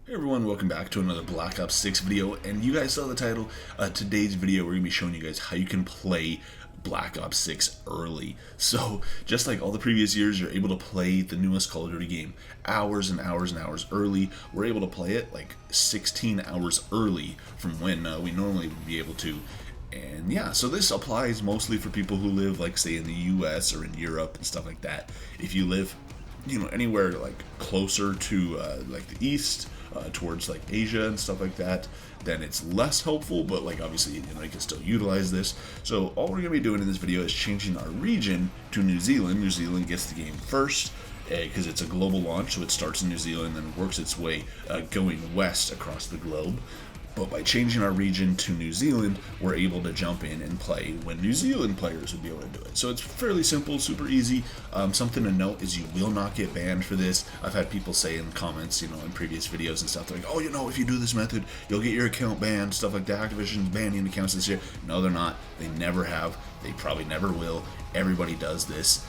Hey everyone, welcome back to another Black Ops 6 video, and you guys saw the title. Today's video we're going to be showing you guys how you can play Black Ops 6 early. So, just like all the previous years, you're able to play the newest Call of Duty game hours and hours and hours early. We're able to play it like 16 hours early from when we normally would be able to. And yeah, so this applies mostly for people who live, like, say, in the US or in Europe and stuff like that. If you live, anywhere like closer to like the east, towards like Asia and stuff like that, then it's less helpful, but like obviously you can still utilize this. So all we're gonna be doing in this video is changing our region to New Zealand. New Zealand gets the game first because it's a global launch, so it starts in New Zealand and works its way going west across the globe. But by changing our region to New Zealand, we're able to jump in and play when New Zealand players would be able to do it. So it's fairly simple, super easy. Something to note is you will not get banned for this. I've had people say in the comments, in previous videos and stuff, they're like, oh, if you do this method, you'll get your account banned, stuff like that. Activision's banning accounts this year. No, they're not. They never have. They probably never will. Everybody does this.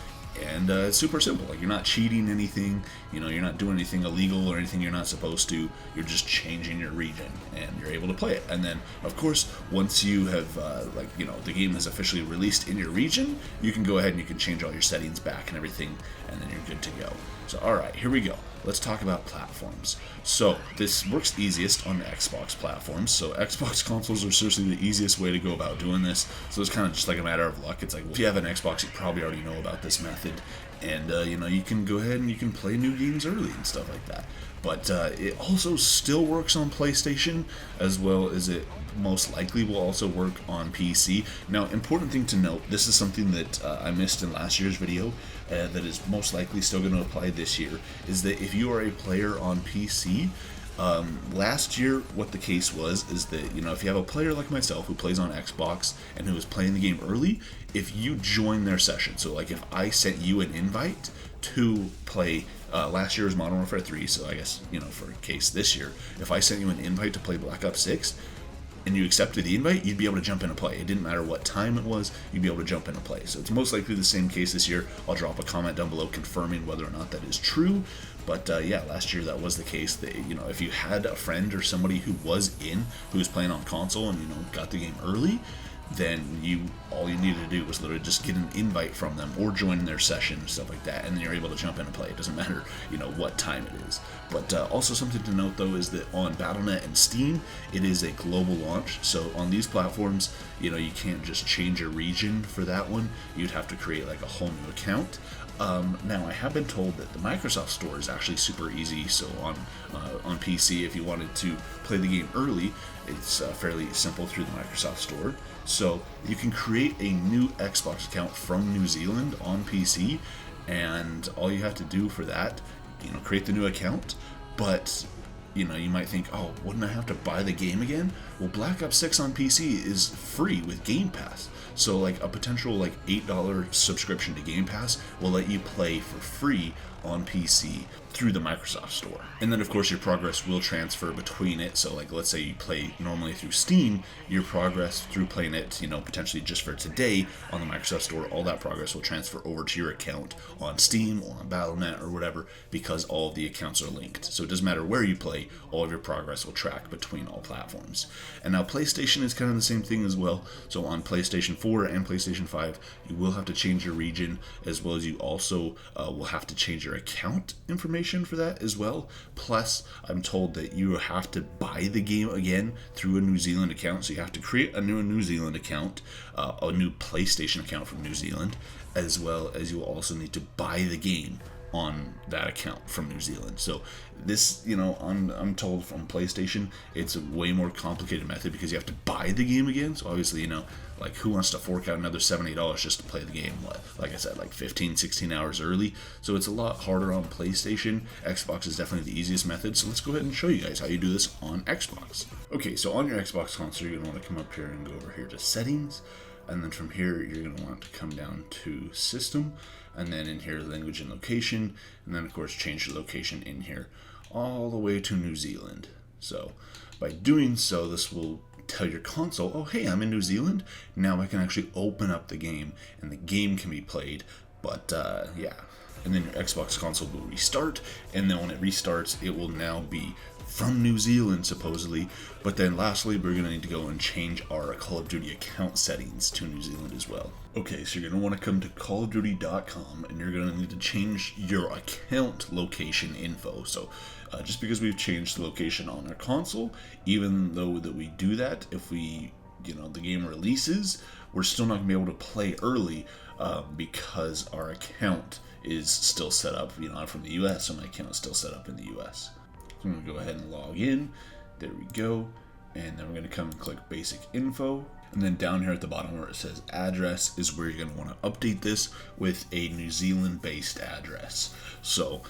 And it's super simple. Like, you're not cheating anything, you're not doing anything illegal or anything you're not supposed to. You're just changing your region and you're able to play it. And then, of course, once you have, the game is officially released in your region, you can go ahead and you can change all your settings back and everything, and then you're good to go. So, alright, here we go. Let's talk about platforms. So, this works easiest on the Xbox platforms. So, Xbox consoles are seriously the easiest way to go about doing this. So, it's kind of just like a matter of luck. It's like, well, if you have an Xbox, you probably already know about this method. And, you can go ahead and you can play new games early and stuff like that. But it also still works on PlayStation, as well as it most likely will also work on PC. Now, important thing to note, this is something that I missed in last year's video, that is most likely still going to apply this year, is that if you are a player on PC, last year what the case was is that, if you have a player like myself who plays on Xbox and who is playing the game early, if you join their session, so like if I sent you an invite to play last year's Modern Warfare 3, so I guess, for a case this year, if I sent you an invite to play Black Ops 6, and you accepted the invite, you'd be able to jump in and play. It didn't matter what time it was, you'd be able to jump in and play. So it's most likely the same case this year. I'll drop a comment down below confirming whether or not that is true. But yeah, last year that was the case. That, if you had a friend or somebody who was playing on console and got the game early, then all you needed to do was literally just get an invite from them or join their session, stuff like that, and then you're able to jump in and play. It doesn't matter, what time it is. But also something to note, though, is that on Battle.net and Steam, it is a global launch. So on these platforms, you can't just change your region for that one. You'd have to create like a whole new account. Now, I have been told that the Microsoft Store is actually super easy. So on PC, if you wanted to play the game early, it's fairly simple through the Microsoft Store. So you can create a new Xbox account from New Zealand on PC, and all you have to do for that, create the new account. But you might think, oh, wouldn't I have to buy the game again? Well, Black Ops 6 on PC is free with Game Pass. So like a potential like $8 subscription to Game Pass will let you play for free on PC through the Microsoft Store. And then of course your progress will transfer between it. So like, let's say you play normally through Steam, your progress through playing it, potentially just for today on the Microsoft Store, all that progress will transfer over to your account on Steam or on Battle.net or whatever, because all of the accounts are linked. So it doesn't matter where you play, all of your progress will track between all platforms. And now PlayStation is kind of the same thing as well. So on PlayStation 4 and PlayStation 5, you will have to change your region, as well as you also will have to change your account information for that as well. Plus, I'm told that you have to buy the game again through a New Zealand account. So you have to create a new New Zealand account, a new PlayStation account from New Zealand, as well as you will also need to buy the game on that account from New Zealand. So this, I'm told from PlayStation, it's a way more complicated method because you have to buy the game again. So obviously, like, who wants to fork out another $70 just to play the game, like I said, like 15, 16 hours early? So it's a lot harder on PlayStation. Xbox is definitely the easiest method. So let's go ahead and show you guys how you do this on Xbox. Okay, so on your Xbox console, you're going to want to come up here and go over here to Settings. And then from here, you're going to want to come down to System, and then in here, Language and Location, and then of course change the location in here all the way to New Zealand. So by doing so, this will tell your console, oh hey, I'm in New Zealand. Now I can actually open up the game, and the game can be played. But yeah, and then your Xbox console will restart, and then when it restarts, it will now be from New Zealand, supposedly. But then lastly, we're going to need to go and change our Call of Duty account settings to New Zealand as well. Okay, so you're going to want to come to callofduty.com, and you're going to need to change your account location info. So just because we've changed the location on our console, even though that we do that, if we, the game releases, we're still not going to be able to play early because our account is still set up. I'm from the US, so my account is still set up in the US. So I'm going to go ahead and log in. There we go. And then we're going to come and click basic info. And then down here at the bottom where it says address is where you're going to want to update this with a New Zealand based address. So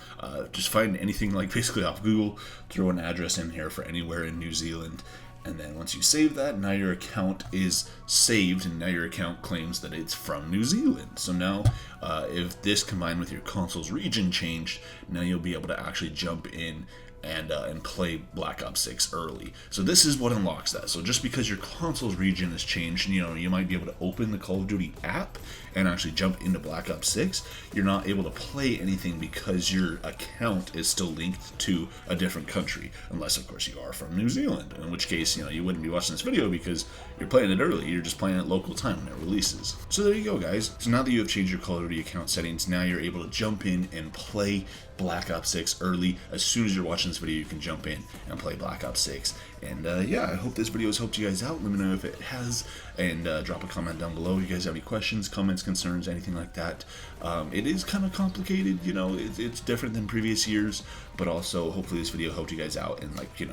just find anything like basically off Google, throw an address in here for anywhere in New Zealand. And then once you save that, now your account is saved, and now your account claims that it's from New Zealand. So now, if this combined with your console's region changed, now you'll be able to actually jump in and play Black Ops 6 early. So this is what unlocks that. So just because your console's region has changed, you might be able to open the Call of Duty app and actually jump into Black Ops 6. You're not able to play anything because your account is still linked to a different country, unless of course you are from New Zealand, in which case you wouldn't be watching this video because you're playing it early. You're just playing it local time when it releases. So there you go, guys. So now that you have changed your Call of Duty account settings, now you're able to jump in and play Black Ops 6 early. As soon as you're watching this video, you can jump in and play Black Ops 6. And yeah, I hope this video has helped you guys out. Let me know if it has, and drop a comment down below if you guys have any questions, comments, concerns, anything like that. It is kind of complicated, it's different than previous years, but also hopefully this video helped you guys out in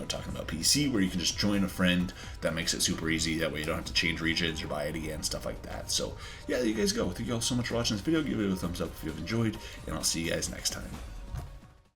talking about PC, where you can just join a friend. That makes it super easy. That way you don't have to change regions or buy it again, stuff like that. So yeah, there you guys go. Thank you all so much for watching this video. Give it a thumbs up if you have enjoyed, and I'll see you guys next time.